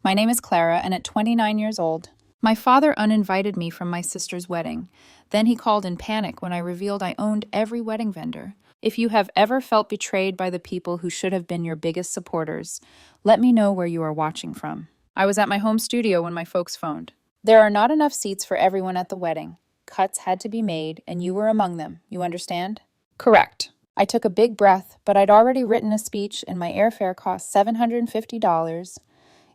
My name is Clara, and at 29 years old, my father uninvited me from my sister's wedding. Then he called in panic when I revealed I owned every wedding vendor. If you have ever felt betrayed by the people who should have been your biggest supporters, let me know where you are watching from. I was at my home studio when my folks phoned. There are not enough seats for everyone at the wedding. Cuts had to be made, and you were among them. You understand? Correct. I took a big breath, but I'd already written a speech, and my airfare cost $750.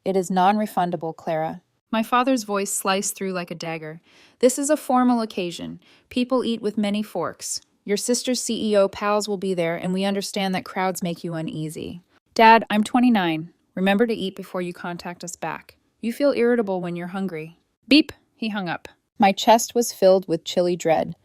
It is non-refundable, Clara. My father's voice sliced through like a dagger. This is a formal occasion. People eat with many forks. Your sister's CEO pals will be there, and we understand that crowds make you uneasy. Dad, I'm 29. Remember to eat before you contact us back. You feel irritable when you're hungry. Beep, he hung up. My chest was filled with chilly dread.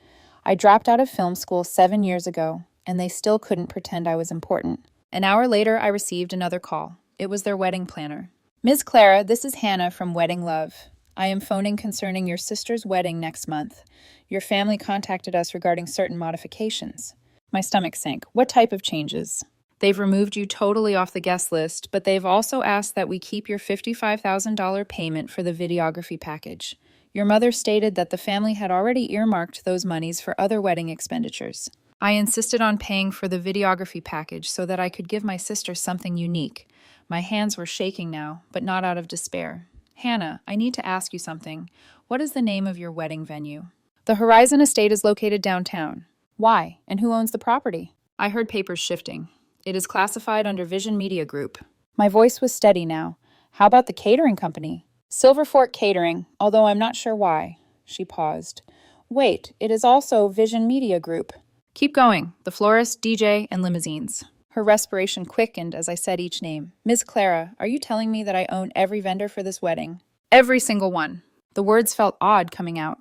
I dropped out of film school 7 years ago, and they still couldn't pretend I was important. An hour later, I received another call. It was their wedding planner. Ms. Clara, this is Hannah from Wedding Love. I am phoning concerning your sister's wedding next month. Your family contacted us regarding certain modifications. My stomach sank. What type of changes? They've removed you totally off the guest list, but they've also asked that we keep your $55,000 payment for the videography package. Your mother stated that the family had already earmarked those monies for other wedding expenditures. I insisted on paying for the videography package so that I could give my sister something unique. My hands were shaking now, but not out of despair. Hannah, I need to ask you something. What is the name of your wedding venue? The Horizon Estate is located downtown. Why? And who owns the property? I heard papers shifting. It is classified under Vision Media Group. My voice was steady now. How about the catering company? Silver Fork Catering, although I'm not sure why. She paused. Wait, it is also Vision Media Group. Keep going. The florist, DJ, and limousines. Her respiration quickened as I said each name. Ms. Clara, are you telling me that I own every vendor for this wedding? Every single one. The words felt odd coming out.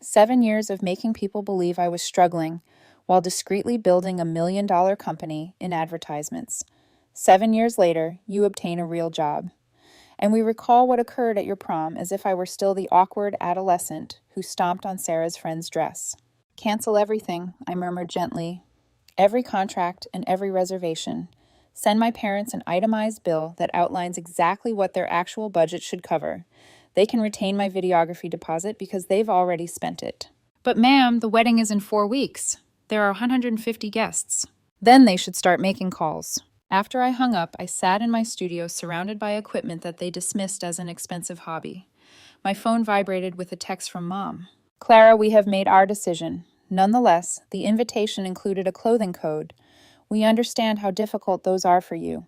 7 years of making people believe I was struggling while discreetly building a $1 million company in advertisements. 7 years later, you obtain a real job. And we recall what occurred at your prom as if I were still the awkward adolescent who stomped on Sarah's friend's dress. Cancel everything, I murmured gently. Every contract and every reservation. Send my parents an itemized bill that outlines exactly what their actual budget should cover. They can retain my videography deposit because they've already spent it. But ma'am, the wedding is in 4 weeks. There are 150 guests. Then they should start making calls. After I hung up, I sat in my studio surrounded by equipment that they dismissed as an expensive hobby. My phone vibrated with a text from Mom. Clara, we have made our decision. Nonetheless, the invitation included a clothing code. We understand how difficult those are for you.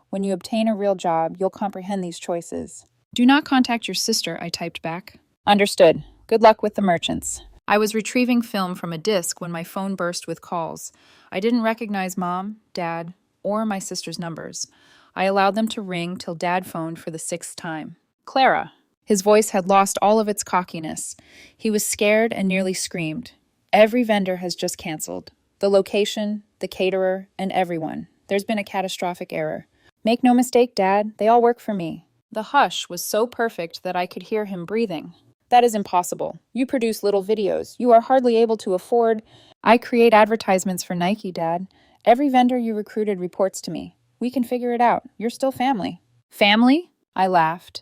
When you obtain a real job, you'll comprehend these choices. Do not contact your sister, I typed back. Understood. Good luck with the merchants. I was retrieving film from a disk when my phone burst with calls. I didn't recognize Mom, Dad, or my sister's numbers. I allowed them to ring till Dad phoned for the 6th time. Clara. His voice had lost all of its cockiness. He was scared and nearly screamed. Every vendor has just canceled. The location, the caterer, and everyone. There's been a catastrophic error. Make no mistake, Dad, they all work for me. The hush was so perfect that I could hear him breathing. That is impossible. You produce little videos. You are hardly able to afford... I create advertisements for Nike, Dad. Every vendor you recruited reports to me. We can figure it out. You're still family. Family? I laughed.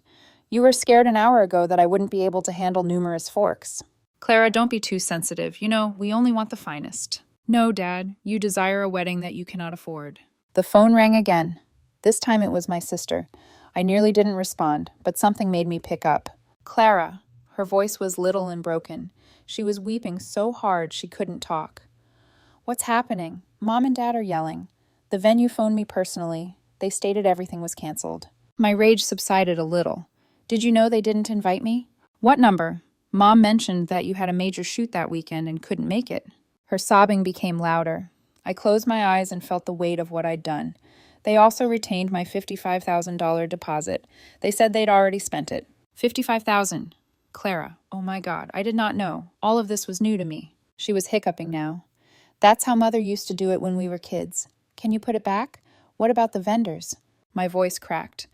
You were scared an hour ago that I wouldn't be able to handle numerous forks. Clara, don't be too sensitive. You know, we only want the finest. No, Dad, you desire a wedding that you cannot afford. The phone rang again. This time it was my sister. I nearly didn't respond, but something made me pick up. Clara. Her voice was little and broken. She was weeping so hard she couldn't talk. What's happening? Mom and Dad are yelling. The venue phoned me personally. They stated everything was canceled. My rage subsided a little. Did you know they didn't invite me? What number? Mom mentioned that you had a major shoot that weekend and couldn't make it. Her sobbing became louder. I closed my eyes and felt the weight of what I'd done. They also retained my $55,000 deposit. They said they'd already spent it. $55,000. Clara, oh my God, I did not know. All of this was new to me. She was hiccuping now. That's how Mother used to do it when we were kids. Can you put it back? What about the vendors? My voice cracked.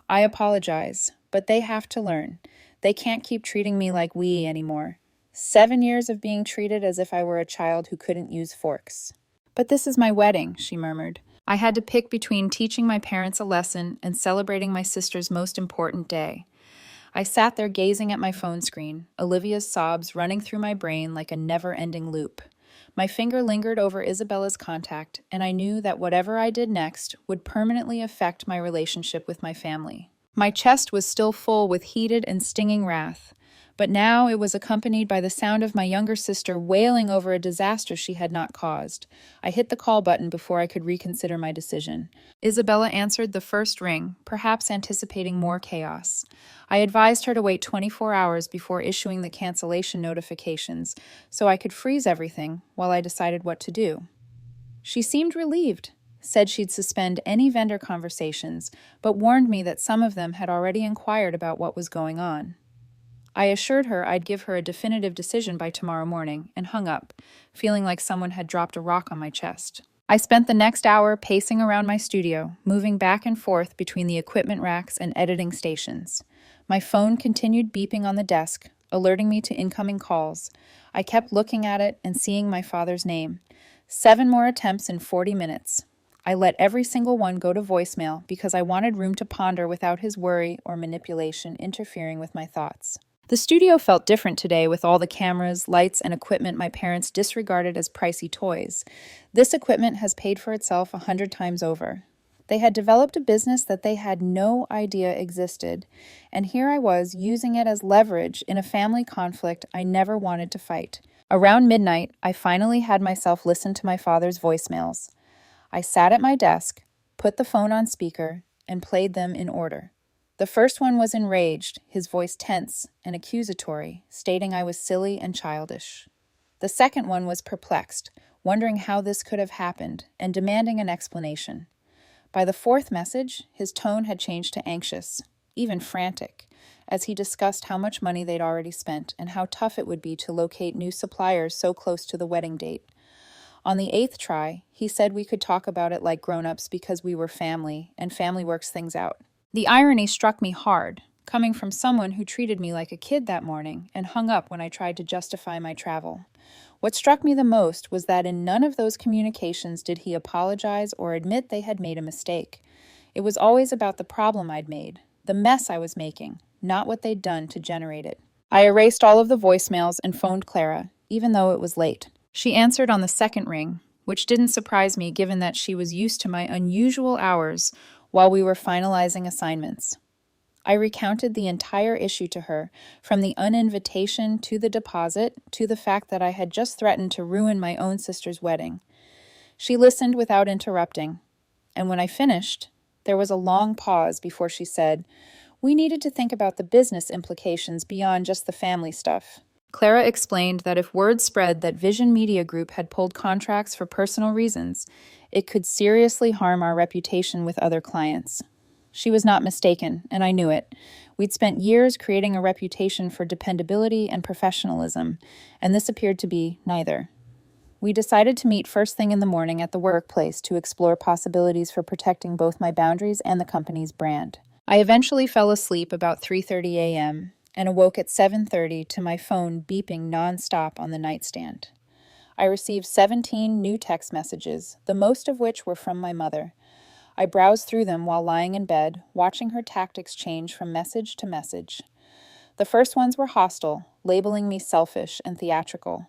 I apologize, but they have to learn. They can't keep treating me like we anymore. 7 years of being treated as if I were a child who couldn't use forks. But this is my wedding, she murmured. I had to pick between teaching my parents a lesson and celebrating my sister's most important day. I sat there gazing at my phone screen, Olivia's sobs running through my brain like a never-ending loop. My finger lingered over Isabella's contact, and I knew that whatever I did next would permanently affect my relationship with my family. My chest was still full with heated and stinging wrath, but now it was accompanied by the sound of my younger sister wailing over a disaster she had not caused. I hit the call button before I could reconsider my decision. Isabella answered the first ring, perhaps anticipating more chaos. I advised her to wait 24 hours before issuing the cancellation notifications, so I could freeze everything while I decided what to do. She seemed relieved, said she'd suspend any vendor conversations, but warned me that some of them had already inquired about what was going on. I assured her I'd give her a definitive decision by tomorrow morning, and hung up, feeling like someone had dropped a rock on my chest. I spent the next hour pacing around my studio, moving back and forth between the equipment racks and editing stations. My phone continued beeping on the desk, alerting me to incoming calls. I kept looking at it and seeing my father's name. 7 more attempts in 40 minutes. I let every single one go to voicemail because I wanted room to ponder without his worry or manipulation interfering with my thoughts. The studio felt different today with all the cameras, lights, and equipment my parents disregarded as pricey toys. This equipment has paid for itself 100 times over. They had developed a business that they had no idea existed, and here I was using it as leverage in a family conflict I never wanted to fight. Around midnight, I finally had myself listen to my father's voicemails. I sat at my desk, put the phone on speaker, and played them in order. The first one was enraged, his voice tense and accusatory, stating I was silly and childish. The second one was perplexed, wondering how this could have happened, and demanding an explanation. By the fourth message, his tone had changed to anxious, even frantic, as he discussed how much money they'd already spent and how tough it would be to locate new suppliers so close to the wedding date. On the 8th try, he said we could talk about it like grown-ups because we were family, and family works things out. The irony struck me hard, coming from someone who treated me like a kid that morning and hung up when I tried to justify my travel. What struck me the most was that in none of those communications did he apologize or admit they had made a mistake. It was always about the problem I'd made, the mess I was making, not what they'd done to generate it. I erased all of the voicemails and phoned Clara, even though it was late. She answered on the second ring, which didn't surprise me given that she was used to my unusual hours while we were finalizing assignments. I recounted the entire issue to her, from the uninvitation to the deposit to the fact that I had just threatened to ruin my own sister's wedding. She listened without interrupting, and when I finished, there was a long pause before she said, "We needed to think about the business implications beyond just the family stuff." Clara explained that if word spread that Vision Media Group had pulled contracts for personal reasons, it could seriously harm our reputation with other clients. She was not mistaken, and I knew it. We'd spent years creating a reputation for dependability and professionalism, and this appeared to be neither. We decided to meet first thing in the morning at the workplace to explore possibilities for protecting both my boundaries and the company's brand. I eventually fell asleep about 3:30 a.m., and awoke at 7:30 to my phone beeping nonstop on the nightstand. I received 17 new text messages, the most of which were from my mother. I browsed through them while lying in bed, watching her tactics change from message to message. The first ones were hostile, labeling me selfish and theatrical.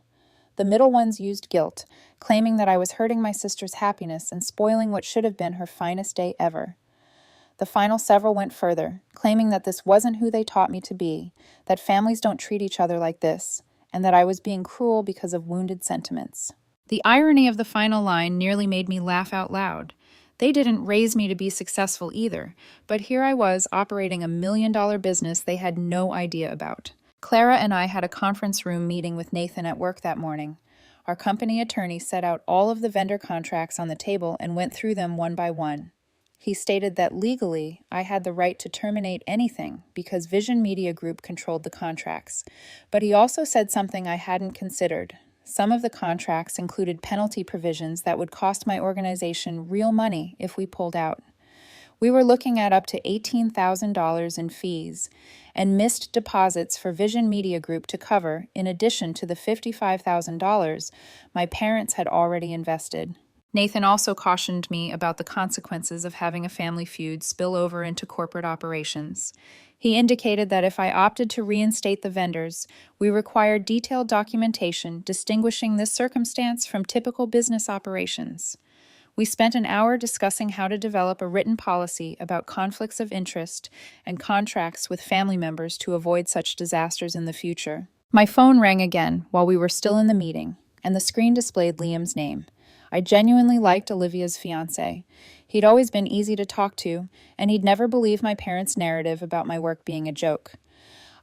The middle ones used guilt, claiming that I was hurting my sister's happiness and spoiling what should have been her finest day ever. The final several went further, claiming that this wasn't who they taught me to be, that families don't treat each other like this, and that I was being cruel because of wounded sentiments. The irony of the final line nearly made me laugh out loud. They didn't raise me to be successful either, but here I was operating a $1 million business they had no idea about. Clara and I had a conference room meeting with Nathan at work that morning. Our company attorney set out all of the vendor contracts on the table and went through them one by one. He stated that legally, I had the right to terminate anything because Vision Media Group controlled the contracts. But he also said something I hadn't considered. Some of the contracts included penalty provisions that would cost my organization real money if we pulled out. We were looking at up to $18,000 in fees and missed deposits for Vision Media Group to cover, in addition to the $55,000 my parents had already invested. Nathan also cautioned me about the consequences of having a family feud spill over into corporate operations. He indicated that if I opted to reinstate the vendors, we required detailed documentation distinguishing this circumstance from typical business operations. We spent an hour discussing how to develop a written policy about conflicts of interest and contracts with family members to avoid such disasters in the future. My phone rang again while we were still in the meeting, and the screen displayed Liam's name. I genuinely liked Olivia's fiancé. He'd always been easy to talk to, and he'd never believed my parents' narrative about my work being a joke.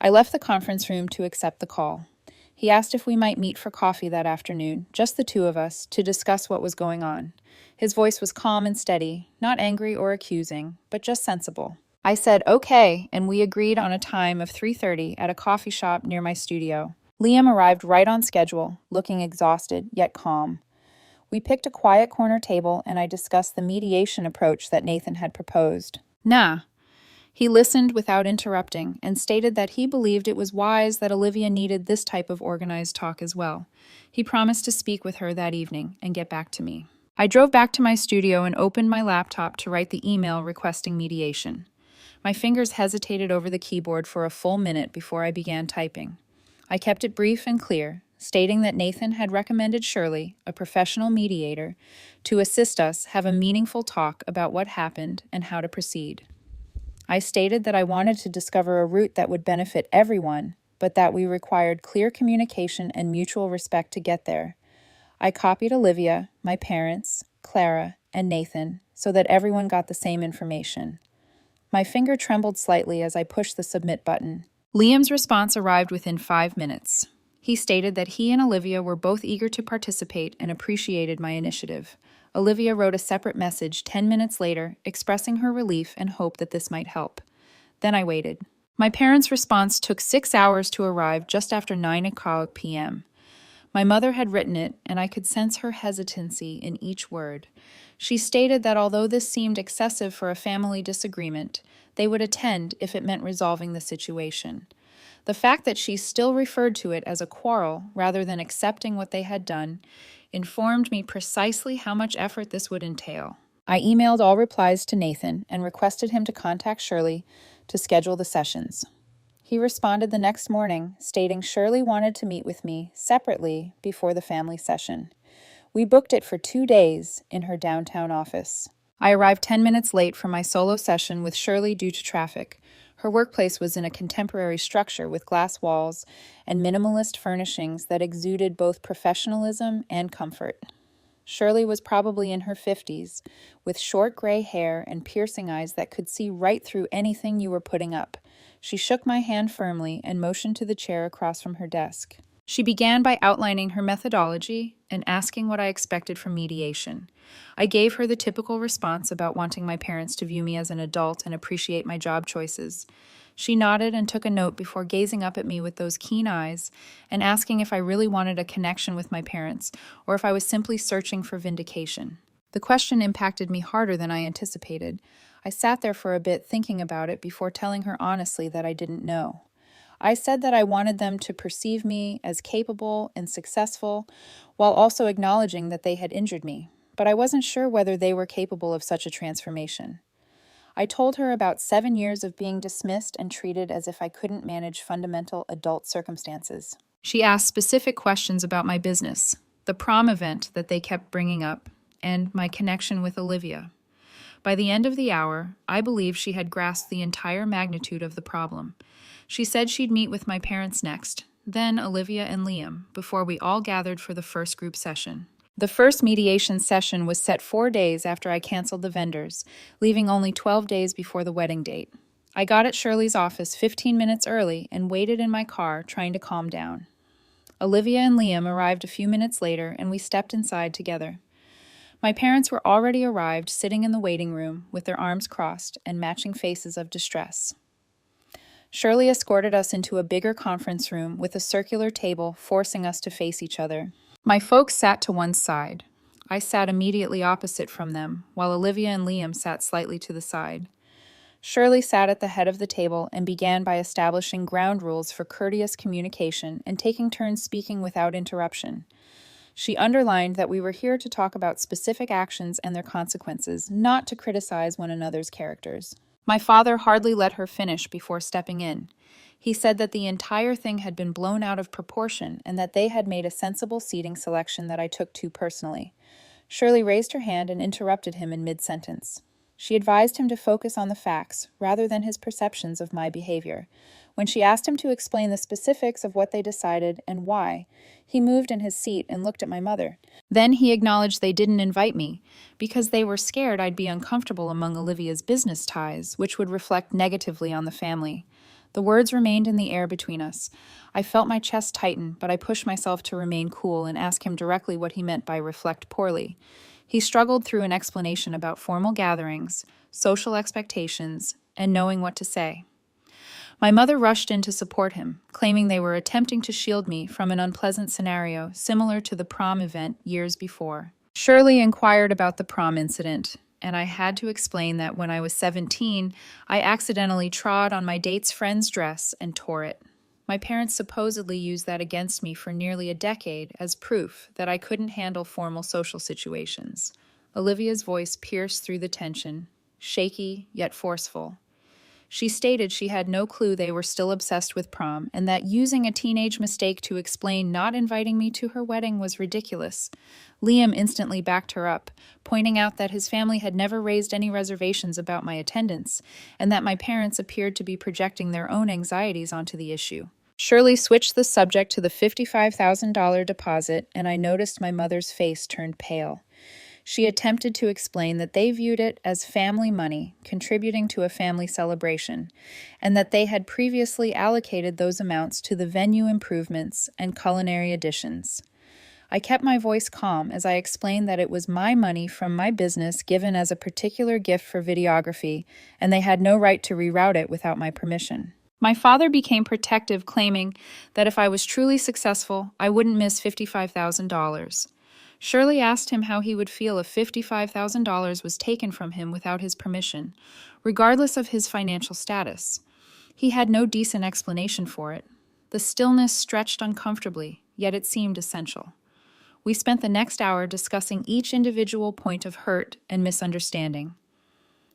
I left the conference room to accept the call. He asked if we might meet for coffee that afternoon, just the two of us, to discuss what was going on. His voice was calm and steady, not angry or accusing, but just sensible. I said okay, and we agreed on a time of 3:30 at a coffee shop near my studio. Liam arrived right on schedule, looking exhausted, yet calm. We picked a quiet corner table and I discussed the mediation approach that Nathan had proposed. Nah. He listened without interrupting and stated that he believed it was wise that Olivia needed this type of organized talk as well. He promised to speak with her that evening and get back to me. I drove back to my studio and opened my laptop to write the email requesting mediation. My fingers hesitated over the keyboard for a full minute before I began typing. I kept it brief and clear, stating that Nathan had recommended Shirley, a professional mediator, to assist us have a meaningful talk about what happened and how to proceed. I stated that I wanted to discover a route that would benefit everyone, but that we required clear communication and mutual respect to get there. I copied Olivia, my parents, Clara, and Nathan so that everyone got the same information. My finger trembled slightly as I pushed the submit button. Liam's response arrived within 5 minutes. He stated that he and Olivia were both eager to participate and appreciated my initiative. Olivia wrote a separate message 10 minutes later, expressing her relief and hope that this might help. Then I waited. My parents' response took 6 hours to arrive just after 9 p.m. My mother had written it, and I could sense her hesitancy in each word. She stated that although this seemed excessive for a family disagreement, they would attend if it meant resolving the situation. The fact that she still referred to it as a quarrel rather than accepting what they had done informed me precisely how much effort this would entail. I emailed all replies to Nathan and requested him to contact Shirley to schedule the sessions. He responded the next morning, stating Shirley wanted to meet with me separately before the family session. We booked it for 2 days in her downtown office. I arrived 10 minutes late for my solo session with Shirley due to traffic. Her workplace was in a contemporary structure with glass walls and minimalist furnishings that exuded both professionalism and comfort. Shirley was probably in her 50s, with short gray hair and piercing eyes that could see right through anything you were putting up. She shook my hand firmly and motioned to the chair across from her desk. She began by outlining her methodology and asking what I expected from mediation. I gave her the typical response about wanting my parents to view me as an adult and appreciate my job choices. She nodded and took a note before gazing up at me with those keen eyes and asking if I really wanted a connection with my parents or if I was simply searching for vindication. The question impacted me harder than I anticipated. I sat there for a bit thinking about it before telling her honestly that I didn't know. I said that I wanted them to perceive me as capable and successful while also acknowledging that they had injured me, but I wasn't sure whether they were capable of such a transformation. I told her about 7 years of being dismissed and treated as if I couldn't manage fundamental adult circumstances. She asked specific questions about my business, the prom event that they kept bringing up, and my connection with Olivia. By the end of the hour, I believe she had grasped the entire magnitude of the problem. She said she'd meet with my parents next, then Olivia and Liam, before we all gathered for the first group session. The first mediation session was set 4 days after I canceled the vendors, leaving only 12 days before the wedding date. I got at Shirley's office 15 minutes early and waited in my car, trying to calm down. Olivia and Liam arrived a few minutes later, and we stepped inside together. My parents were already arrived, sitting in the waiting room with their arms crossed and matching faces of distress. Shirley escorted us into a bigger conference room with a circular table forcing us to face each other. My folks sat to one side. I sat immediately opposite from them, while Olivia and Liam sat slightly to the side. Shirley sat at the head of the table and began by establishing ground rules for courteous communication and taking turns speaking without interruption. She underlined that we were here to talk about specific actions and their consequences, not to criticize one another's characters. My father hardly let her finish before stepping in. He said that the entire thing had been blown out of proportion and that they had made a sensible seating selection that I took too personally. Shirley raised her hand and interrupted him in mid-sentence. She advised him to focus on the facts rather than his perceptions of my behavior. When she asked him to explain the specifics of what they decided and why, he moved in his seat and looked at my mother. Then he acknowledged they didn't invite me because they were scared I'd be uncomfortable among Olivia's business ties, which would reflect negatively on the family. The words remained in the air between us. I felt my chest tighten, but I pushed myself to remain cool and ask him directly what he meant by reflect poorly. He struggled through an explanation about formal gatherings, social expectations, and knowing what to say. My mother rushed in to support him, claiming they were attempting to shield me from an unpleasant scenario similar to the prom event years before. Shirley inquired about the prom incident, and I had to explain that when I was 17, I accidentally trod on my date's friend's dress and tore it. My parents supposedly used that against me for nearly a decade as proof that I couldn't handle formal social situations. Olivia's voice pierced through the tension, shaky yet forceful. She stated she had no clue they were still obsessed with prom and that using a teenage mistake to explain not inviting me to her wedding was ridiculous. Liam instantly backed her up, pointing out that his family had never raised any reservations about my attendance and that my parents appeared to be projecting their own anxieties onto the issue. Shirley switched the subject to the $55,000 deposit, and I noticed my mother's face turned pale. She attempted to explain that they viewed it as family money, contributing to a family celebration, and that they had previously allocated those amounts to the venue improvements and culinary additions. I kept my voice calm as I explained that it was my money from my business given as a particular gift for videography, and they had no right to reroute it without my permission. My father became protective, claiming that if I was truly successful, I wouldn't miss $55,000. Shirley asked him how he would feel if $55,000 was taken from him without his permission, regardless of his financial status. He had no decent explanation for it. The stillness stretched uncomfortably, yet it seemed essential. We spent the next hour discussing each individual point of hurt and misunderstanding.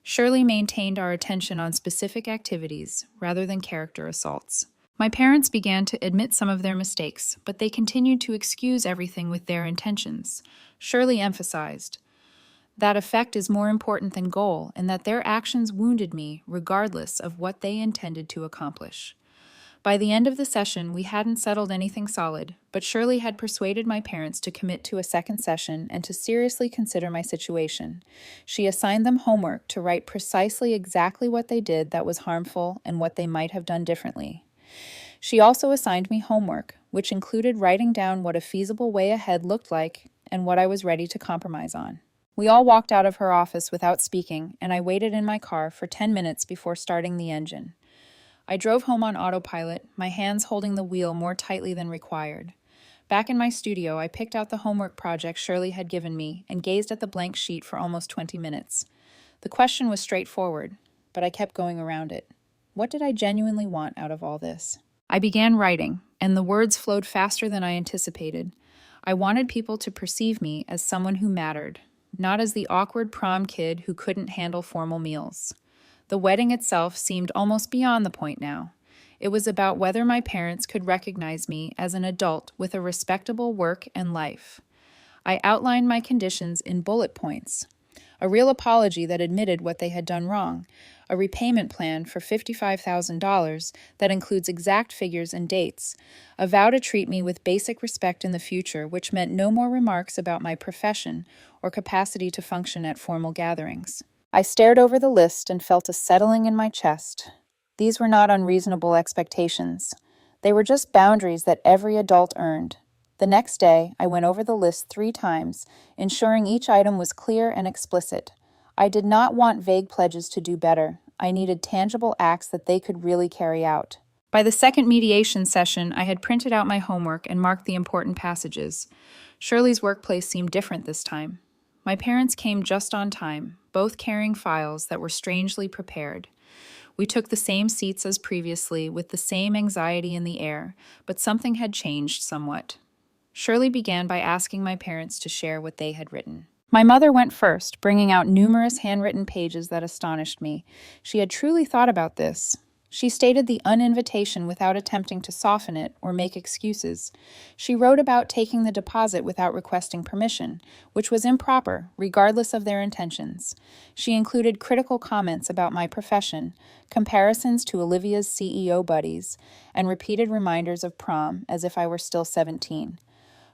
Shirley maintained our attention on specific activities rather than character assaults. My parents began to admit some of their mistakes, but they continued to excuse everything with their intentions. Shirley emphasized that effect is more important than goal and that their actions wounded me regardless of what they intended to accomplish. By the end of the session, we hadn't settled anything solid, but Shirley had persuaded my parents to commit to a second session and to seriously consider my situation. She assigned them homework to write precisely exactly what they did that was harmful and what they might have done differently. She also assigned me homework, which included writing down what a feasible way ahead looked like and what I was ready to compromise on. We all walked out of her office without speaking, and I waited in my car for 10 minutes before starting the engine. I drove home on autopilot, my hands holding the wheel more tightly than required. Back in my studio, I picked out the homework project Shirley had given me and gazed at the blank sheet for almost 20 minutes. The question was straightforward, but I kept going around it. What did I genuinely want out of all this? I began writing, and the words flowed faster than I anticipated. I wanted people to perceive me as someone who mattered, not as the awkward prom kid who couldn't handle formal meals. The wedding itself seemed almost beyond the point now. It was about whether my parents could recognize me as an adult with a respectable work and life. I outlined my conditions in bullet points. A real apology that admitted what they had done wrong. A repayment plan for $55,000 that includes exact figures and dates. A vow to treat me with basic respect in the future, which meant no more remarks about my profession or capacity to function at formal gatherings. I stared over the list and felt a settling in my chest. These were not unreasonable expectations. They were just boundaries that every adult earned. The next day, I went over the list 3 times, ensuring each item was clear and explicit. I did not want vague pledges to do better. I needed tangible acts that they could really carry out. By the second mediation session, I had printed out my homework and marked the important passages. Shirley's workplace seemed different this time. My parents came just on time, both carrying files that were strangely prepared. We took the same seats as previously, with the same anxiety in the air, but something had changed somewhat. Shirley began by asking my parents to share what they had written. My mother went first, bringing out numerous handwritten pages that astonished me. She had truly thought about this. She stated the uninvitation without attempting to soften it or make excuses. She wrote about taking the deposit without requesting permission, which was improper, regardless of their intentions. She included critical comments about my profession, comparisons to Olivia's CEO buddies, and repeated reminders of prom as if I were still 17.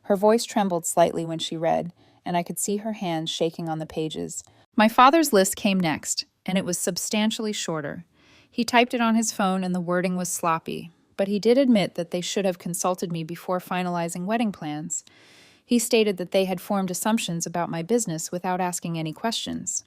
Her voice trembled slightly when she read, and I could see her hands shaking on the pages. My father's list came next, and it was substantially shorter. He typed it on his phone and the wording was sloppy, but he did admit that they should have consulted me before finalizing wedding plans. He stated that they had formed assumptions about my business without asking any questions.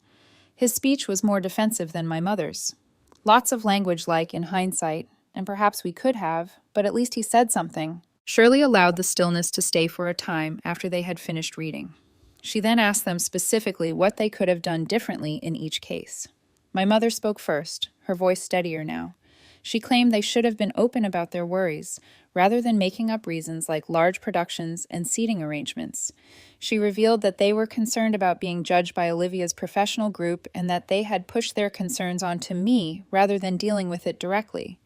His speech was more defensive than my mother's. Lots of language like, in hindsight, and perhaps we could have, but at least he said something. Shirley allowed the stillness to stay for a time after they had finished reading. She then asked them specifically what they could have done differently in each case. My mother spoke first, her voice steadier now. She claimed they should have been open about their worries, rather than making up reasons like large productions and seating arrangements. She revealed that they were concerned about being judged by Olivia's professional group and that they had pushed their concerns onto me rather than dealing with it directly.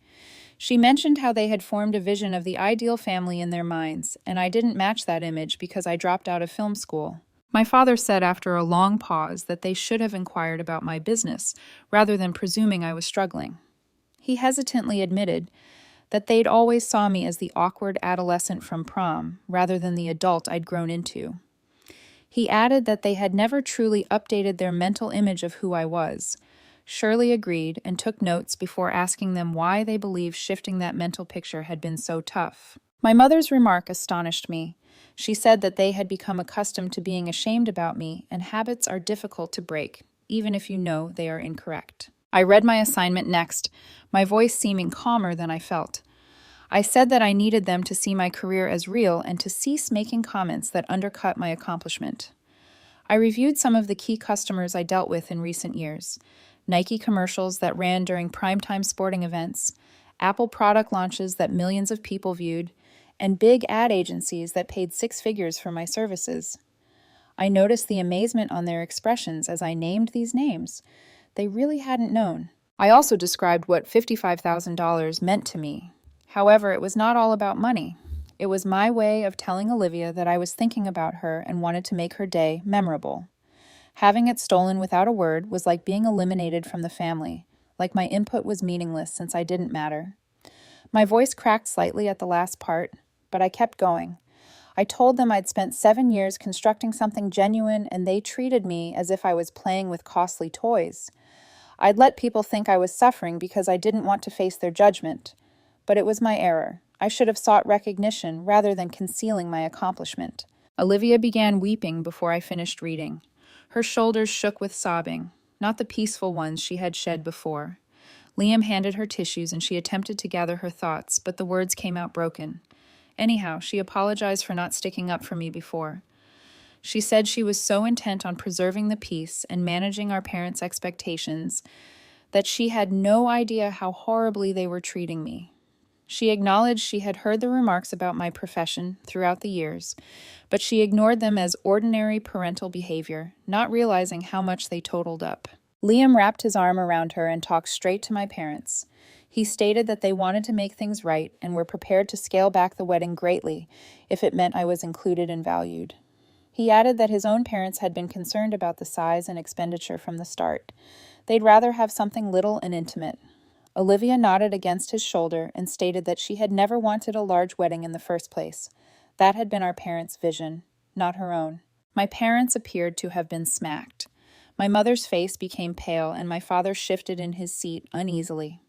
She mentioned how they had formed a vision of the ideal family in their minds, and I didn't match that image because I dropped out of film school. My father said after a long pause that they should have inquired about my business, rather than presuming I was struggling. He hesitantly admitted that they'd always saw me as the awkward adolescent from prom, rather than the adult I'd grown into. He added that they had never truly updated their mental image of who I was. Shirley agreed and took notes before asking them why they believed shifting that mental picture had been so tough. My mother's remark astonished me. She said that they had become accustomed to being ashamed about me, and habits are difficult to break, even if you know they are incorrect. I read my assignment next, my voice seeming calmer than I felt. I said that I needed them to see my career as real and to cease making comments that undercut my accomplishment. I reviewed some of the key customers I dealt with in recent years: Nike commercials that ran during primetime sporting events, Apple product launches that millions of people viewed, and big ad agencies that paid six figures for my services. I noticed the amazement on their expressions as I named these names. They really hadn't known. I also described what $55,000 meant to me. However, it was not all about money. It was my way of telling Olivia that I was thinking about her and wanted to make her day memorable. Having it stolen without a word was like being eliminated from the family, like my input was meaningless since I didn't matter. My voice cracked slightly at the last part, but I kept going. I told them I'd spent 7 years constructing something genuine, and they treated me as if I was playing with costly toys. I'd let people think I was suffering because I didn't want to face their judgment. But it was my error. I should have sought recognition rather than concealing my accomplishment. Olivia began weeping before I finished reading. Her shoulders shook with sobbing, not the peaceful ones she had shed before. Liam handed her tissues and she attempted to gather her thoughts, but the words came out broken. Anyhow, she apologized for not sticking up for me before. She said she was so intent on preserving the peace and managing our parents' expectations that she had no idea how horribly they were treating me. She acknowledged she had heard the remarks about my profession throughout the years, but she ignored them as ordinary parental behavior, not realizing how much they totaled up. Liam wrapped his arm around her and talked straight to my parents. He stated that they wanted to make things right and were prepared to scale back the wedding greatly if it meant I was included and valued. He added that his own parents had been concerned about the size and expenditure from the start. They'd rather have something little and intimate. Olivia nodded against his shoulder and stated that she had never wanted a large wedding in the first place. That had been our parents' vision, not her own. My parents appeared to have been smacked. My mother's face became pale, and my father shifted in his seat uneasily.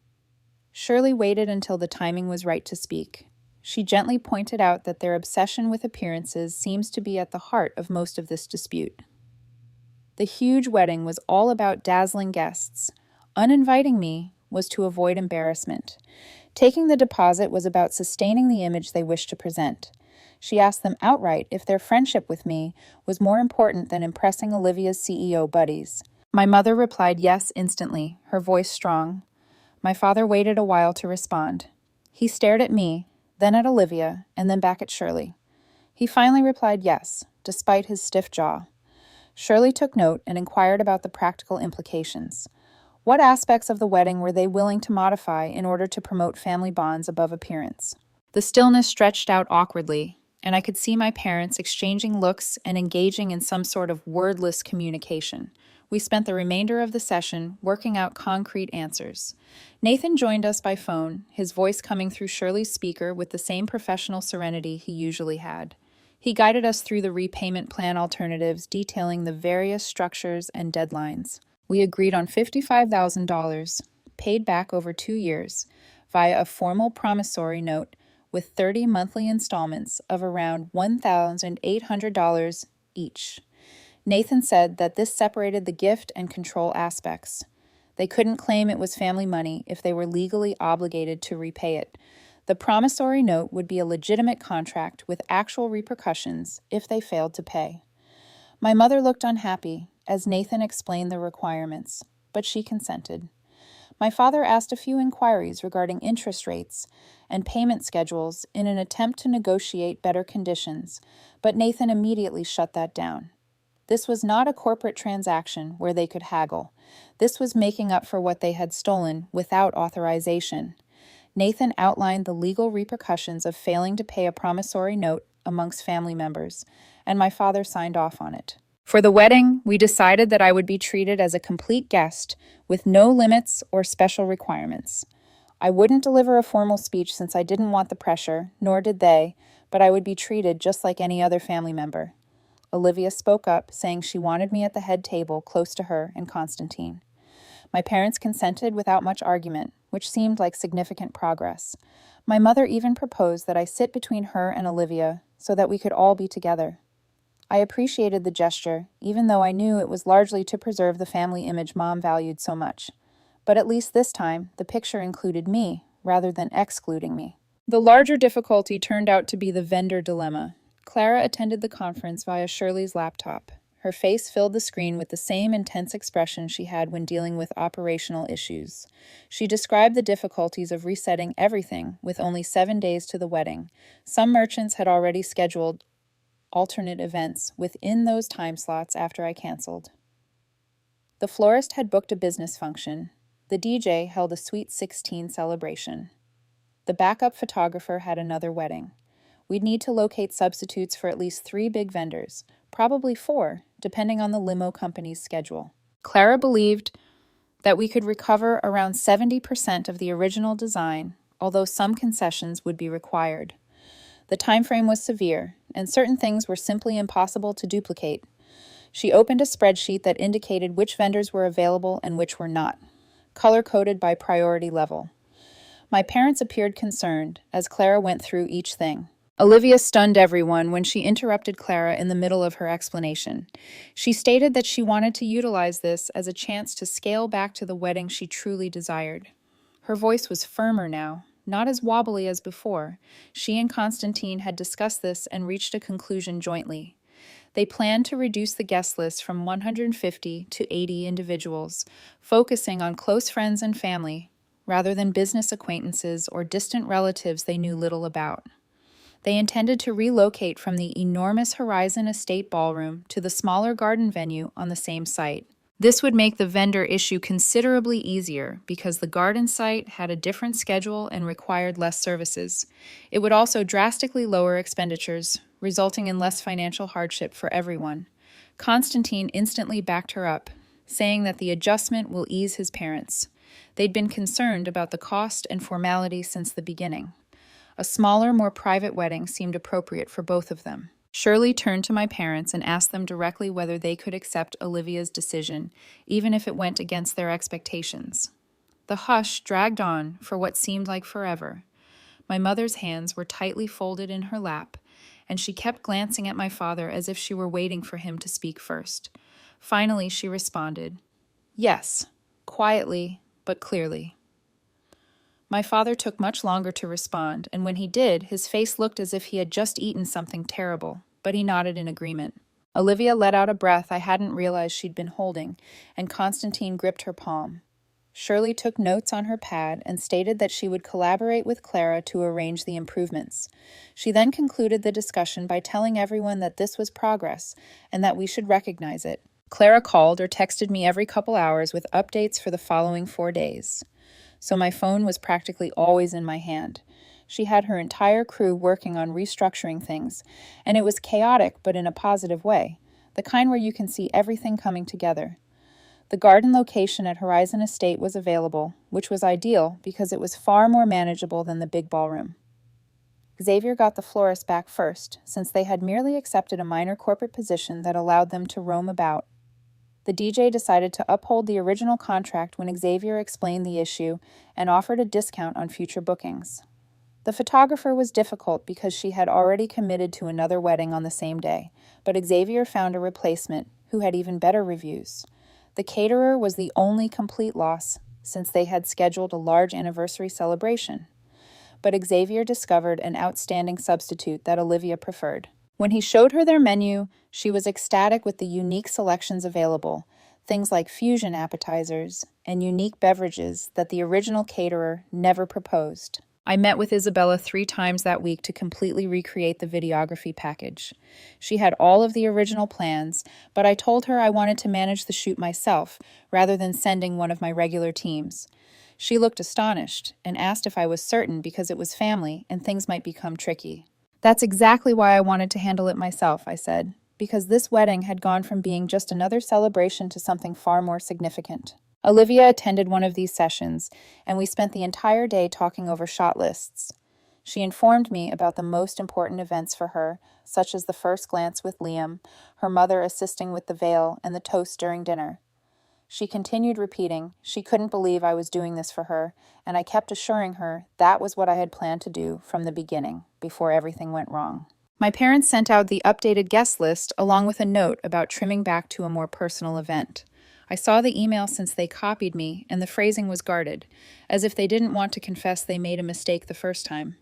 Shirley waited until the timing was right to speak. She gently pointed out that their obsession with appearances seems to be at the heart of most of this dispute. The huge wedding was all about dazzling guests. Uninviting me was to avoid embarrassment. Taking the deposit was about sustaining the image they wished to present. She asked them outright if their friendship with me was more important than impressing Olivia's CEO buddies. My mother replied yes instantly, her voice strong. My father waited a while to respond. He stared at me, then at Olivia, and then back at Shirley. He finally replied yes, despite his stiff jaw. Shirley took note and inquired about the practical implications. What aspects of the wedding were they willing to modify in order to promote family bonds above appearance? The stillness stretched out awkwardly, and I could see my parents exchanging looks and engaging in some sort of wordless communication. We spent the remainder of the session working out concrete answers. Nathan joined us by phone, his voice coming through Shirley's speaker with the same professional serenity he usually had. He guided us through the repayment plan alternatives, detailing the various structures and deadlines. We agreed on $55,000, paid back over 2 years, via a formal promissory note with 30 monthly installments of around $1,800 each. Nathan said that this separated the gift and control aspects. They couldn't claim it was family money if they were legally obligated to repay it. The promissory note would be a legitimate contract with actual repercussions if they failed to pay. My mother looked unhappy as Nathan explained the requirements, but she consented. My father asked a few inquiries regarding interest rates and payment schedules in an attempt to negotiate better conditions, but Nathan immediately shut that down. This was not a corporate transaction where they could haggle. This was making up for what they had stolen without authorization. Nathan outlined the legal repercussions of failing to pay a promissory note amongst family members, and my father signed off on it. For the wedding, we decided that I would be treated as a complete guest with no limits or special requirements. I wouldn't deliver a formal speech since I didn't want the pressure, nor did they, but I would be treated just like any other family member. Olivia spoke up, saying she wanted me at the head table close to her and Constantine. My parents consented without much argument, which seemed like significant progress. My mother even proposed that I sit between her and Olivia so that we could all be together. I appreciated the gesture, even though I knew it was largely to preserve the family image Mom valued so much. But at least this time, the picture included me, rather than excluding me. The larger difficulty turned out to be the vendor dilemma. Clara attended the conference via Shirley's laptop. Her face filled the screen with the same intense expression she had when dealing with operational issues. She described the difficulties of resetting everything with only 7 days to the wedding. Some merchants had already scheduled alternate events within those time slots after I canceled. The florist had booked a business function. The DJ held a Sweet 16 celebration. The backup photographer had another wedding. We'd need to locate substitutes for at least 3 big vendors, probably 4, depending on the limo company's schedule. Clara believed that we could recover around 70% of the original design, although some concessions would be required. The time frame was severe, and certain things were simply impossible to duplicate. She opened a spreadsheet that indicated which vendors were available and which were not, color-coded by priority level. My parents appeared concerned as Clara went through each thing. Olivia stunned everyone when she interrupted Clara in the middle of her explanation. She stated that she wanted to utilize this as a chance to scale back to the wedding she truly desired. Her voice was firmer now, not as wobbly as before. She and Constantine had discussed this and reached a conclusion jointly. They planned to reduce the guest list from 150 to 80 individuals, focusing on close friends and family, rather than business acquaintances or distant relatives they knew little about. They intended to relocate from the enormous Horizon Estate ballroom to the smaller garden venue on the same site. This would make the vendor issue considerably easier because the garden site had a different schedule and required less services. It would also drastically lower expenditures, resulting in less financial hardship for everyone. Constantine instantly backed her up, saying that the adjustment will ease his parents. They'd been concerned about the cost and formality since the beginning. A smaller, more private wedding seemed appropriate for both of them. Shirley turned to my parents and asked them directly whether they could accept Olivia's decision, even if it went against their expectations. The hush dragged on for what seemed like forever. My mother's hands were tightly folded in her lap, and she kept glancing at my father as if she were waiting for him to speak first. Finally, she responded, "Yes," quietly but clearly. My father took much longer to respond, and when he did, his face looked as if he had just eaten something terrible, but he nodded in agreement. Olivia let out a breath I hadn't realized she'd been holding, and Constantine gripped her palm. Shirley took notes on her pad and stated that she would collaborate with Clara to arrange the improvements. She then concluded the discussion by telling everyone that this was progress and that we should recognize it. Clara called or texted me every couple hours with updates for the following 4 days. So my phone was practically always in my hand. She had her entire crew working on restructuring things, and it was chaotic but in a positive way, the kind where you can see everything coming together. The garden location at Horizon Estate was available, which was ideal because it was far more manageable than the big ballroom. Xavier got the florist back first, since they had merely accepted a minor corporate position that allowed them to roam about. The DJ decided to uphold the original contract when Xavier explained the issue and offered a discount on future bookings. The photographer was difficult because she had already committed to another wedding on the same day, but Xavier found a replacement who had even better reviews. The caterer was the only complete loss, since they had scheduled a large anniversary celebration. But Xavier discovered an outstanding substitute that Olivia preferred. When he showed her their menu, she was ecstatic with the unique selections available, things like fusion appetizers and unique beverages that the original caterer never proposed. I met with Isabella 3 times that week to completely recreate the videography package. She had all of the original plans, but I told her I wanted to manage the shoot myself, rather than sending one of my regular teams. She looked astonished and asked if I was certain because it was family and things might become tricky. That's exactly why I wanted to handle it myself, I said, because this wedding had gone from being just another celebration to something far more significant. Olivia attended one of these sessions, and we spent the entire day talking over shot lists. She informed me about the most important events for her, such as the first glance with Liam, her mother assisting with the veil, and the toast during dinner. She continued repeating she couldn't believe I was doing this for her, and I kept assuring her that was what I had planned to do from the beginning, before everything went wrong. My parents sent out the updated guest list along with a note about trimming back to a more personal event. I saw the email since they copied me, and the phrasing was guarded, as if they didn't want to confess they made a mistake the first time.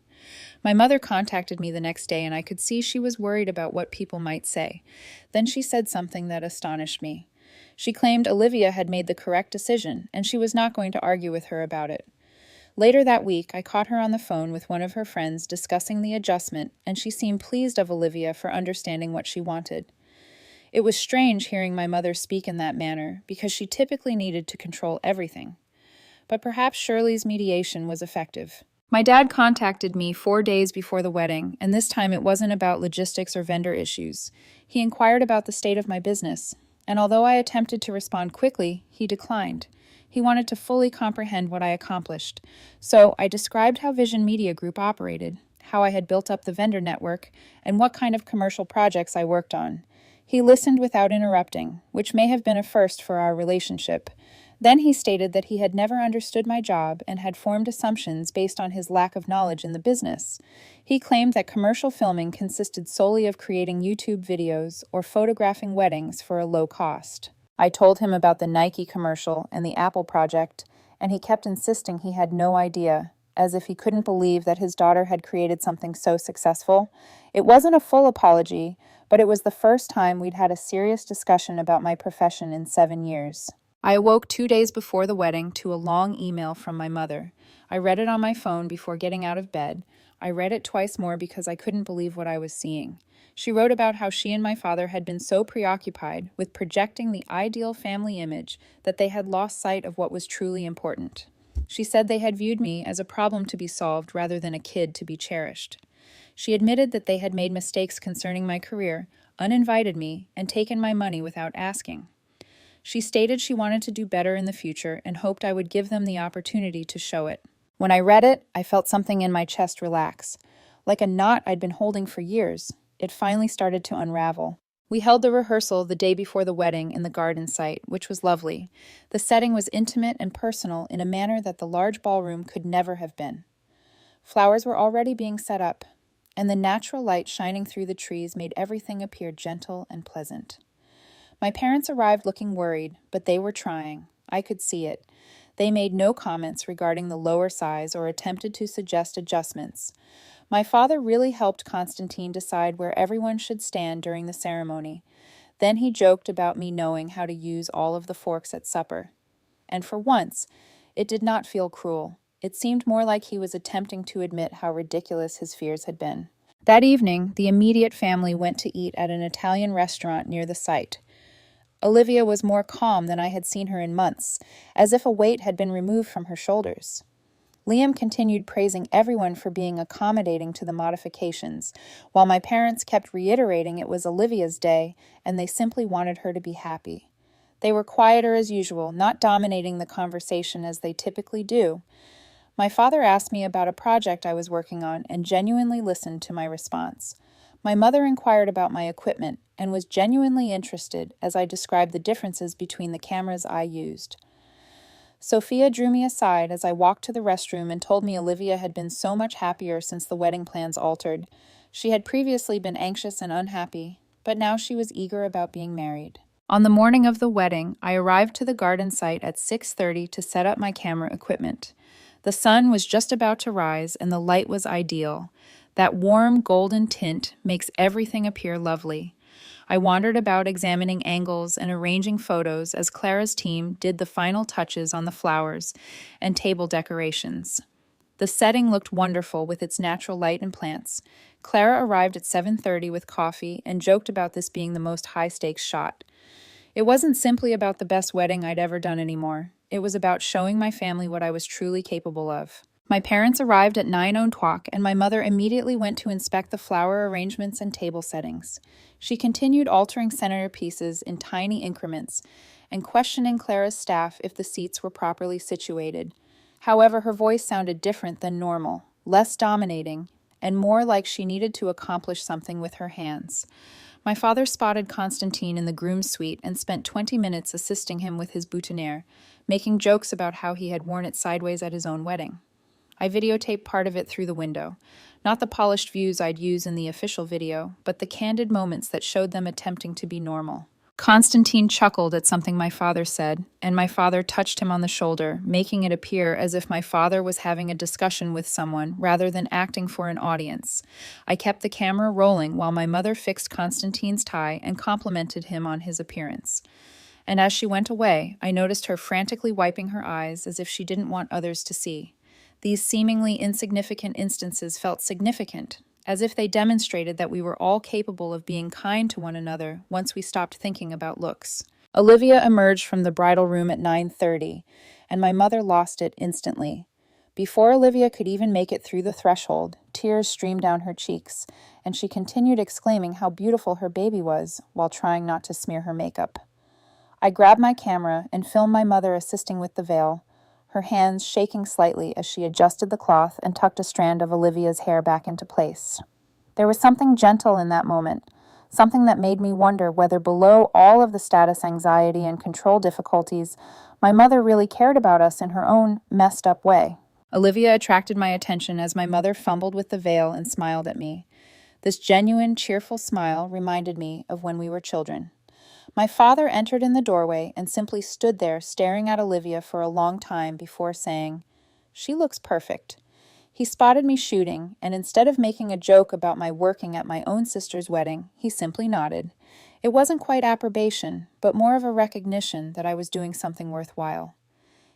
My mother contacted me the next day, and I could see she was worried about what people might say. Then she said something that astonished me. She claimed Olivia had made the correct decision, and she was not going to argue with her about it. Later that week, I caught her on the phone with one of her friends discussing the adjustment, and she seemed pleased of Olivia for understanding what she wanted. It was strange hearing my mother speak in that manner, because she typically needed to control everything. But perhaps Shirley's mediation was effective. My dad contacted me 4 days before the wedding, and this time it wasn't about logistics or vendor issues. He inquired about the state of my business, and although I attempted to respond quickly, he declined. He wanted to fully comprehend what I accomplished. So I described how Vision Media Group operated, how I had built up the vendor network, and what kind of commercial projects I worked on. He listened without interrupting, which may have been a first for our relationship. Then he stated that he had never understood my job and had formed assumptions based on his lack of knowledge in the business. He claimed that commercial filming consisted solely of creating YouTube videos or photographing weddings for a low cost. I told him about the Nike commercial and the Apple project, and he kept insisting he had no idea, as if he couldn't believe that his daughter had created something so successful. It wasn't a full apology, but it was the first time we'd had a serious discussion about my profession in 7 years. I awoke 2 days before the wedding to a long email from my mother. I read it on my phone before getting out of bed. I read it twice more because I couldn't believe what I was seeing. She wrote about how she and my father had been so preoccupied with projecting the ideal family image that they had lost sight of what was truly important. She said they had viewed me as a problem to be solved rather than a kid to be cherished. She admitted that they had made mistakes concerning my career, uninvited me, and taken my money without asking. She stated she wanted to do better in the future and hoped I would give them the opportunity to show it. When I read it, I felt something in my chest relax. Like a knot I'd been holding for years, it finally started to unravel. We held the rehearsal the day before the wedding in the garden site, which was lovely. The setting was intimate and personal in a manner that the large ballroom could never have been. Flowers were already being set up, and the natural light shining through the trees made everything appear gentle and pleasant. My parents arrived looking worried, but they were trying. I could see it. They made no comments regarding the lower size or attempted to suggest adjustments. My father really helped Constantine decide where everyone should stand during the ceremony. Then he joked about me knowing how to use all of the forks at supper. And for once, It did not feel cruel. It seemed more like he was attempting to admit how ridiculous his fears had been. That evening, the immediate family went to eat at an Italian restaurant near the site. Olivia was more calm than I had seen her in months, as if a weight had been removed from her shoulders. Liam continued praising everyone for being accommodating to the modifications, while my parents kept reiterating it was Olivia's day and they simply wanted her to be happy. They were quieter as usual, not dominating the conversation as they typically do. My father asked me about a project I was working on and genuinely listened to my response. My mother inquired about my equipment and was genuinely interested as I described the differences between the cameras I used. Sophia drew me aside as I walked to the restroom and told me Olivia had been so much happier since the wedding plans altered. She had previously been anxious and unhappy, but now she was eager about being married. On the morning of the wedding, I arrived to the garden site at 6:30 to set up my camera equipment. The sun was just about to rise and the light was ideal. That warm golden tint makes everything appear lovely. I wandered about examining angles and arranging photos as Clara's team did the final touches on the flowers and table decorations. The setting looked wonderful with its natural light and plants. Clara arrived at 7:30 with coffee and joked about this being the most high-stakes shot. It wasn't simply about the best wedding I'd ever done anymore. It was about showing my family what I was truly capable of. My parents arrived at 9:00 and my mother immediately went to inspect the flower arrangements and table settings. She continued altering centerpieces in tiny increments and questioning Clara's staff if the seats were properly situated. However, her voice sounded different than normal, less dominating, and more like she needed to accomplish something with her hands. My father spotted Constantine in the groom's suite and spent 20 minutes assisting him with his boutonniere, making jokes about how he had worn it sideways at his own wedding. I videotaped part of it through the window. Not the polished views I'd use in the official video, but the candid moments that showed them attempting to be normal. Constantine chuckled at something my father said, and my father touched him on the shoulder, making it appear as if my father was having a discussion with someone rather than acting for an audience. I kept the camera rolling while my mother fixed Constantine's tie and complimented him on his appearance. And as she went away, I noticed her frantically wiping her eyes as if she didn't want others to see. These seemingly insignificant instances felt significant, as if they demonstrated that we were all capable of being kind to one another once we stopped thinking about looks. Olivia emerged from the bridal room at 9:30, and my mother lost it instantly. Before Olivia could even make it through the threshold, tears streamed down her cheeks, and she continued exclaiming how beautiful her baby was while trying not to smear her makeup. I grabbed my camera and filmed my mother assisting with the veil, her hands shaking slightly as she adjusted the cloth and tucked a strand of Olivia's hair back into place. There was something gentle in that moment, something that made me wonder whether below all of the status anxiety and control difficulties, my mother really cared about us in her own messed up way. Olivia attracted my attention as my mother fumbled with the veil and smiled at me. This genuine, cheerful smile reminded me of when we were children. My father entered in the doorway and simply stood there staring at Olivia for a long time before saying, "She looks perfect." He spotted me shooting, and instead of making a joke about my working at my own sister's wedding, he simply nodded. It wasn't quite approbation, but more of a recognition that I was doing something worthwhile.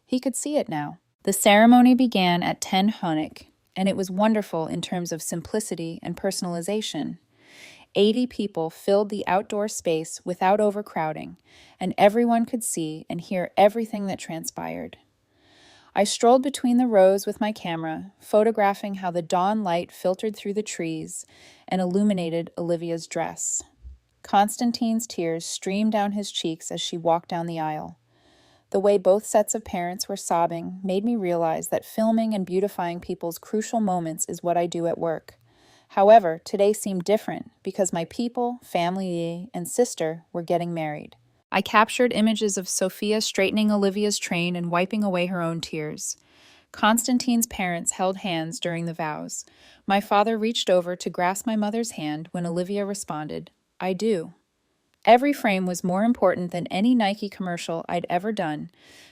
He could see it now. The ceremony began at 10 Hunnic, and it was wonderful in terms of simplicity and personalization. 80 people filled the outdoor space without overcrowding, and everyone could see and hear everything that transpired. I strolled between the rows with my camera, photographing how the dawn light filtered through the trees and illuminated Olivia's dress. Constantine's tears streamed down his cheeks as she walked down the aisle. The way both sets of parents were sobbing made me realize that filming and beautifying people's crucial moments is what I do at work. However, today seemed different because my people, family, and sister were getting married. I captured images of Sophia straightening Olivia's train and wiping away her own tears. Constantine's parents held hands during the vows. My father reached over to grasp my mother's hand when Olivia responded, "I do." Every frame was more important than any Nike commercial I'd ever done,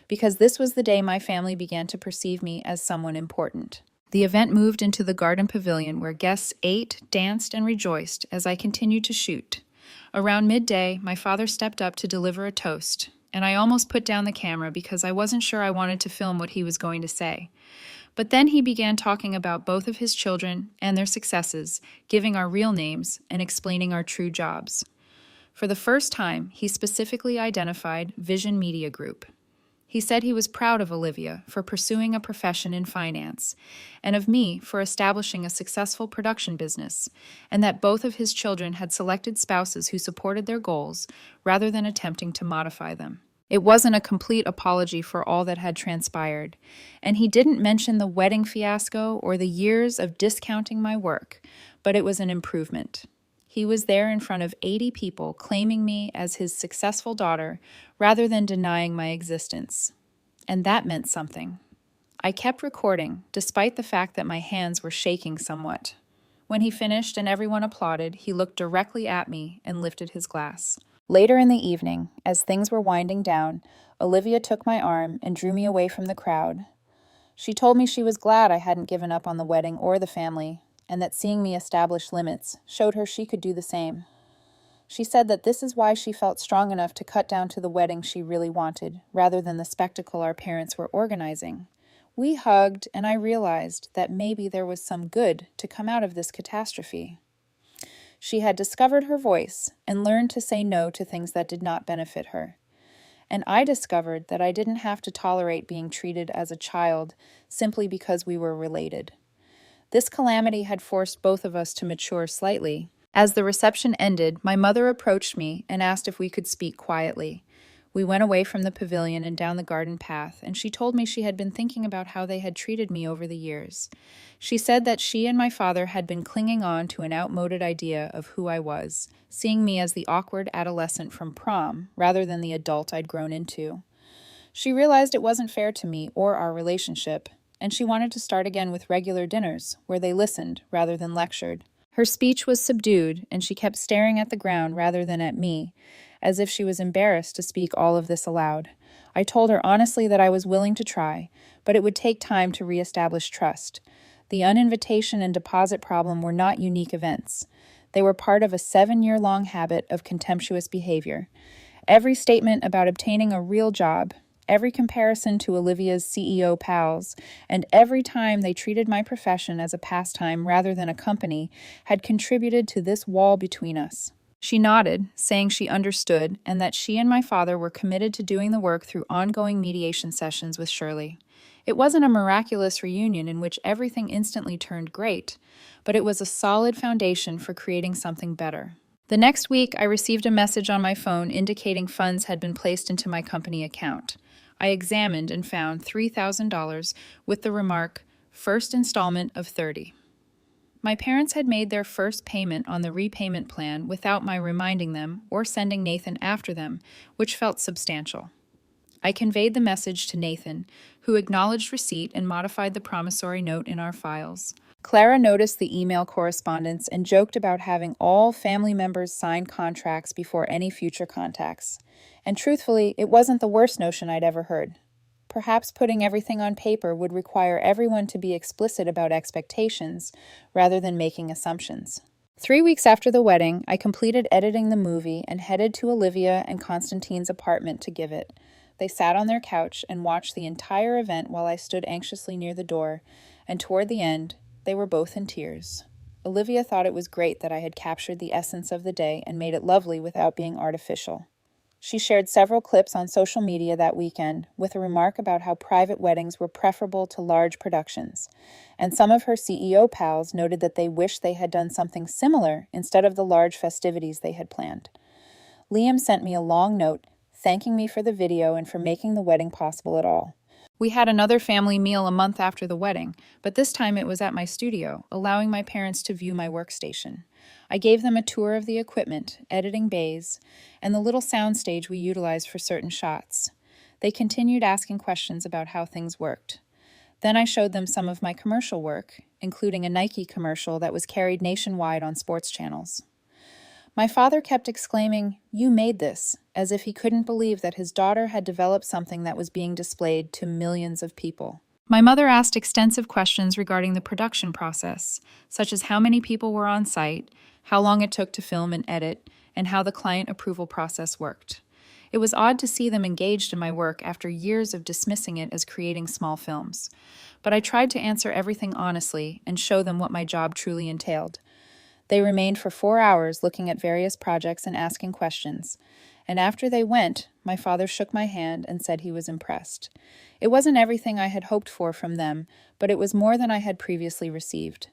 because this was the day my family began to perceive me as someone important. The event moved into the garden pavilion where guests ate, danced, and rejoiced as I continued to shoot. Around midday, my father stepped up to deliver a toast. and I almost put down the camera because I wasn't sure I wanted to film what he was going to say. But then he began talking about both of his children and their successes, giving our real names and explaining our true jobs. For the first time, he specifically identified Vision Media Group. He said he was proud of Olivia for pursuing a profession in finance, and of me for establishing a successful production business, and that both of his children had selected spouses who supported their goals rather than attempting to modify them. It wasn't a complete apology for all that had transpired, and he didn't mention the wedding fiasco or the years of discounting my work, but it was an improvement. He was there in front of 80 people claiming me as his successful daughter rather than denying my existence. And that meant something. I kept recording, despite the fact that my hands were shaking somewhat. When he finished and everyone applauded, he looked directly at me and lifted his glass. Later in the evening, as things were winding down, Olivia took my arm and drew me away from the crowd. She told me she was glad I hadn't given up on the wedding or the family, and that seeing me establish limits showed her she could do the same. She said that this is why she felt strong enough to cut down to the wedding she really wanted, rather than the spectacle our parents were organizing. We hugged, and I realized that maybe there was some good to come out of this catastrophe. She had discovered her voice and learned to say no to things that did not benefit her. And I discovered that I didn't have to tolerate being treated as a child simply because we were related. This calamity had forced both of us to mature slightly. As the reception ended, my mother approached me and asked if we could speak quietly. We went away from the pavilion and down the garden path, and she told me she had been thinking about how they had treated me over the years. She said that she and my father had been clinging on to an outmoded idea of who I was, seeing me as the awkward adolescent from prom rather than the adult I'd grown into. She realized it wasn't fair to me or our relationship, and she wanted to start again with regular dinners, where they listened rather than lectured. Her speech was subdued, and she kept staring at the ground rather than at me, as if she was embarrassed to speak all of this aloud. I told her honestly that I was willing to try, but it would take time to reestablish trust. The uninvitation and deposit problem were not unique events. They were part of a 7-year-long habit of contemptuous behavior. Every statement about obtaining a real job, every comparison to Olivia's CEO pals, and every time they treated my profession as a pastime rather than a company had contributed to this wall between us. She nodded, saying she understood and that she and my father were committed to doing the work through ongoing mediation sessions with Shirley. It wasn't a miraculous reunion in which everything instantly turned great, but it was a solid foundation for creating something better. The next week, I received a message on my phone indicating funds had been placed into my company account. I examined and found $3,000 with the remark, "First installment of 30." My parents had made their first payment on the repayment plan without my reminding them or sending Nathan after them, which felt substantial. I conveyed the message to Nathan, who acknowledged receipt and modified the promissory note in our files. Clara noticed the email correspondence and joked about having all family members sign contracts before any future contacts. And truthfully, it wasn't the worst notion I'd ever heard. Perhaps putting everything on paper would require everyone to be explicit about expectations rather than making assumptions. 3 weeks after the wedding, I completed editing the movie and headed to Olivia and Constantine's apartment to give it. They sat on their couch and watched the entire event while I stood anxiously near the door, and toward the end, they were both in tears. Olivia thought it was great that I had captured the essence of the day and made it lovely without being artificial. She shared several clips on social media that weekend with a remark about how private weddings were preferable to large productions, and some of her CEO pals noted that they wished they had done something similar instead of the large festivities they had planned. Liam sent me a long note thanking me for the video and for making the wedding possible at all. We had another family meal a month after the wedding, but this time it was at my studio, allowing my parents to view my workstation. I gave them a tour of the equipment, editing bays, and the little soundstage we utilized for certain shots. They continued asking questions about how things worked. Then I showed them some of my commercial work, including a Nike commercial that was carried nationwide on sports channels. My father kept exclaiming, "You made this," as if he couldn't believe that his daughter had developed something that was being displayed to millions of people. My mother asked extensive questions regarding the production process, such as how many people were on site, how long it took to film and edit, and how the client approval process worked. It was odd to see them engaged in my work after years of dismissing it as creating small films. But I tried to answer everything honestly and show them what my job truly entailed. They remained for 4 hours looking at various projects and asking questions. And after they went, my father shook my hand and said he was impressed. It wasn't everything I had hoped for from them, but it was more than I had previously received.